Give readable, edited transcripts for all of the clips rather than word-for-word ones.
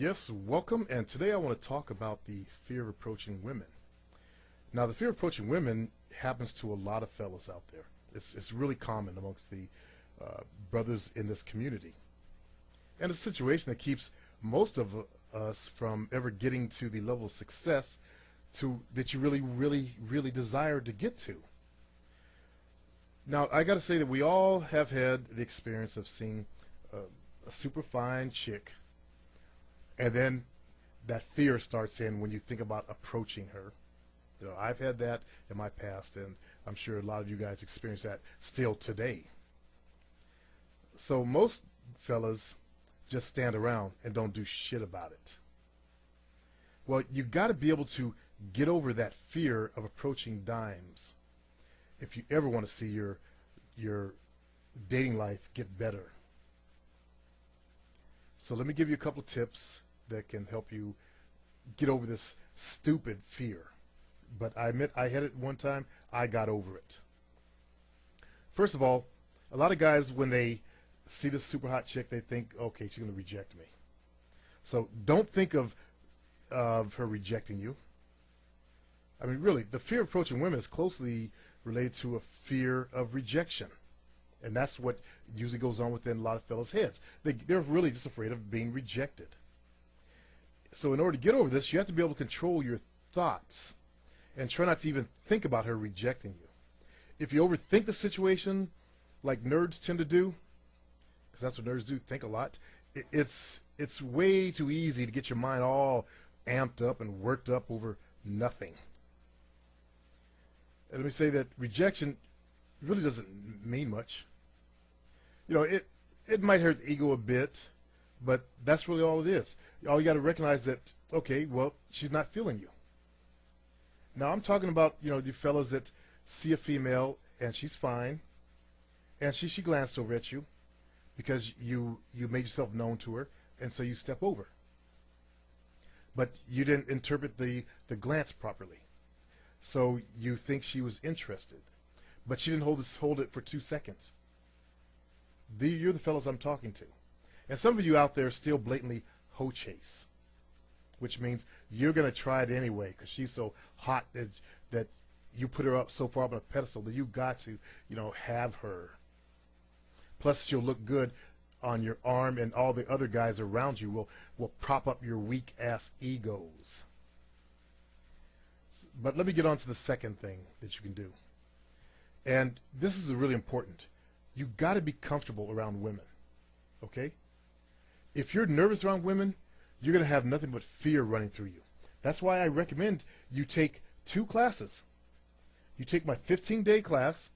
Yes, welcome, and today I want to talk about the fear of approaching women. Now, the fear of approaching women happens to a lot of fellas out there. It's really common amongst the brothers in this community. And it's a situation that keeps most of us from ever getting to the level of success that you really desire to get to. Now, I got to say that we all have had the experience of seeing a super fine chick, and then that fear starts in when you think about approaching her. You know, I've had that in my past, and I'm sure a lot of you guys experience that still today. So most fellas just stand around and don't do shit about it. Well, you got to be able to get over that fear of approaching dimes if you ever want to see your dating life get better. So let me give you a couple tips that can help you get over this stupid fear. But I admit I had it one time, I got over it. First of all, a lot of guys, when they see this super hot chick, they think, okay, she's going to reject me. So don't think of her rejecting you. I mean, really, the fear of approaching women is closely related to a fear of rejection. And that's what usually goes on within a lot of fellas' heads. They're really just afraid of being rejected. So in order to get over this, you have to be able to control your thoughts and try not to even think about her rejecting you. If you overthink the situation, like nerds tend to do, because that's what nerds do, think a lot, it's way too easy to get your mind all amped up and worked up over nothing. And let me say that rejection really doesn't mean much. You know, it might hurt the ego a bit, but that's really all it is. All you got to recognize that, okay, well, she's not feeling you. Now, I'm talking about, you know, the fellas that see a female and she's fine, and she glanced over at you because you made yourself known to her, and so you step over. But you didn't interpret the glance properly. So you think she was interested, but she didn't hold it for 2 seconds. You're the fellas I'm talking to. And some of you out there still blatantly hoe chase, which means you're going to try it anyway because she's so hot that you put her up so far up on a pedestal that you got to, you know, have her. Plus, she'll look good on your arm, and all the other guys around you will prop up your weak-ass egos. But let me get on to the second thing that you can do. And this is really important. You got to be comfortable around women, okay? If you're nervous around women, you're going to have nothing but fear running through you. That's why I recommend you take 2 classes. You take my 15-day class.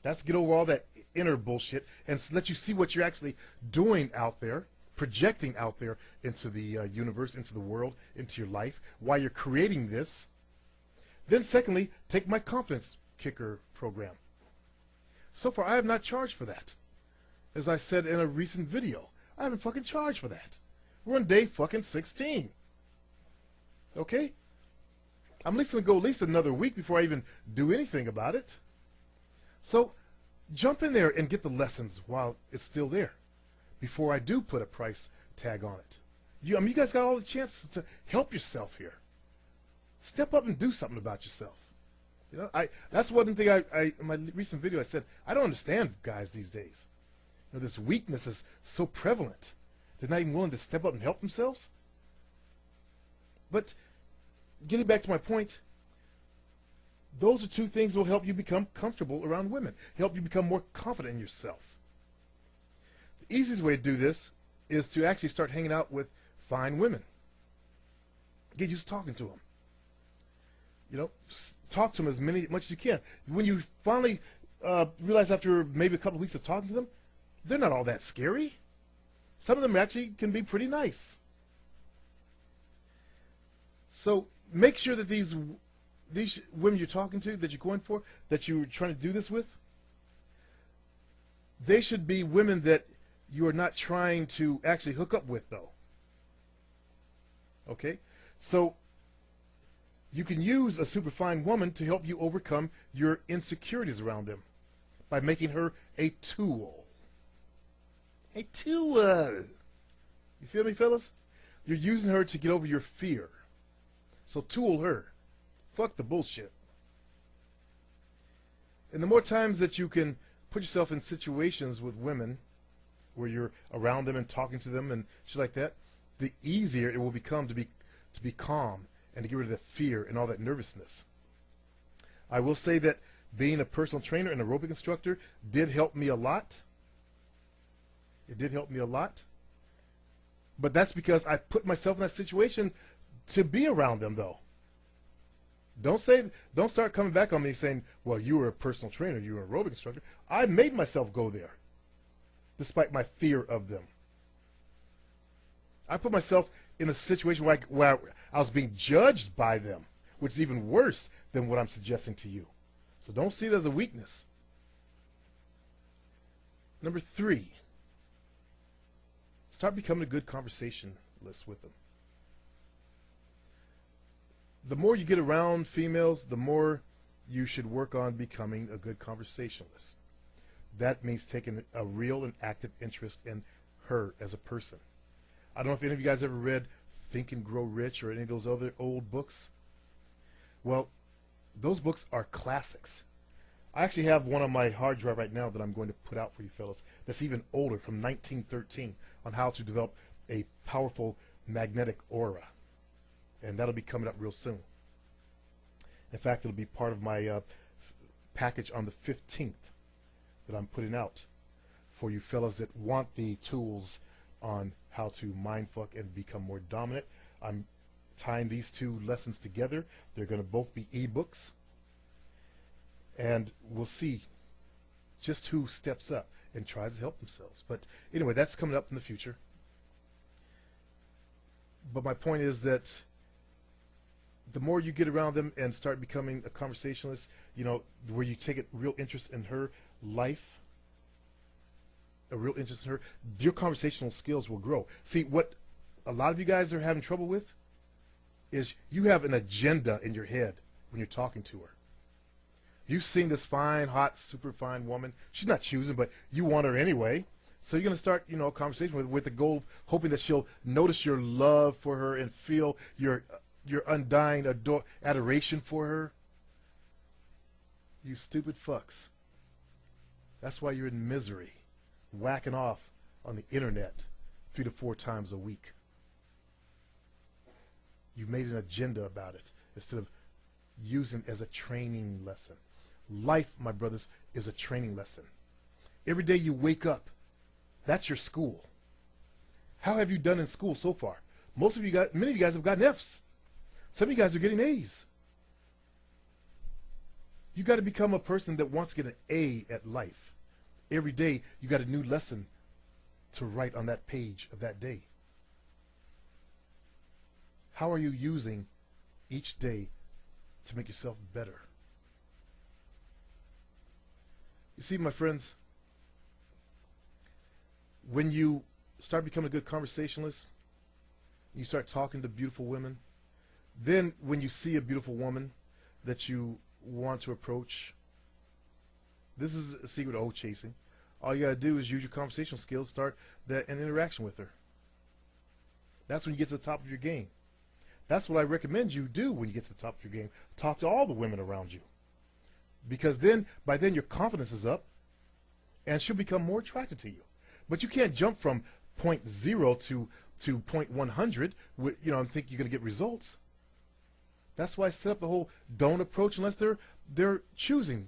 That's get over all that inner bullshit and let you see what you're actually doing out there, projecting out there into the universe, into the world, into your life, while you're creating this. Then secondly, take my confidence kicker program. So far, I have not charged for that. As I said in a recent video, I haven't fucking charged for that. We're on day fucking 16. Okay? I'm at least going to go at least another week before I even do anything about it. So, jump in there and get the lessons while it's still there, before I do put a price tag on it. You guys got all the chances to help yourself here. Step up and do something about yourself. You know, that's one thing in my recent video I said, I don't understand guys these days. You know, this weakness is so prevalent. They're not even willing to step up and help themselves. But getting back to my point, those are 2 things that will help you become comfortable around women, help you become more confident in yourself. The easiest way to do this is to actually start hanging out with fine women. Get used to talking to them. You know, talk to them as much as you can. When you finally realize after maybe a couple of weeks of talking to them, they're not all that scary. Some of them actually can be pretty nice. So make sure that these women you're talking to, that you're going for, that you're trying to do this with, they should be women that you are not trying to actually hook up with, though. Okay? So you can use a superfine woman to help you overcome your insecurities around them by making her a tool. A tool. You feel me, fellas? You're using her to get over your fear. So tool her. Fuck the bullshit. And the more times that you can put yourself in situations with women where you're around them and talking to them and shit like that, the easier it will become to be calm and to get rid of the fear and all that nervousness. I will say that being a personal trainer and aerobic instructor did help me a lot. It did help me a lot. But that's because I put myself in that situation to be around them, though. Don't start coming back on me saying, well, you were a personal trainer, you were an aerobic instructor. I made myself go there, despite my fear of them. I put myself in a situation where I was being judged by them, which is even worse than what I'm suggesting to you. So don't see it as a weakness. Number 3, start becoming a good conversationalist with them. The more you get around females, the more you should work on becoming a good conversationalist. That means taking a real and active interest in her as a person. I don't know if any of you guys ever read Think and Grow Rich or any of those other old books. Well, those books are classics. I actually have one on my hard drive right now that I'm going to put out for you fellas that's even older, from 1913, on how to develop a powerful magnetic aura. And that'll be coming up real soon. In fact, it'll be part of my package on the 15th that I'm putting out for you fellas that want the tools on how to mindfuck and become more dominant. I'm tying these 2 lessons together. They're going to both be ebooks. And we'll see just who steps up and tries to help themselves. But anyway, that's coming up in the future. But my point is that the more you get around them and start becoming a conversationalist, you know, where you take a real interest in her life, a real interest in her, your conversational skills will grow. See, what a lot of you guys are having trouble with is you have an agenda in your head when you're talking to her. You've seen this fine, hot, super fine woman. She's not choosing, but you want her anyway. So you're going to start, you know, a conversation with the goal of hoping that she'll notice your love for her and feel your undying adoration for her. You stupid fucks. That's why you're in misery, whacking off on the internet 3 to 4 times a week. You made an agenda about it instead of using it as a training lesson. Life, my brothers, is a training lesson. Every day you wake up, that's your school. How have you done in school so far? Many of you guys have gotten F's. Some of you guys are getting A's. You got to become a person that wants to get an A at life. Every day you got a new lesson to write on that page of that day. How are you using each day to make yourself better? You see, my friends, when you start becoming a good conversationalist, you start talking to beautiful women, then when you see a beautiful woman that you want to approach, this is a secret of chasing. All you got to do is use your conversational skills, start an interaction with her. That's when you get to the top of your game. That's what I recommend you do when you get to the top of your game. Talk to all the women around you. Because by then your confidence is up and she'll become more attracted to you. But you can't jump from point 0 to point 100 and think you're going to get results. That's why I set up the whole don't approach unless they're choosing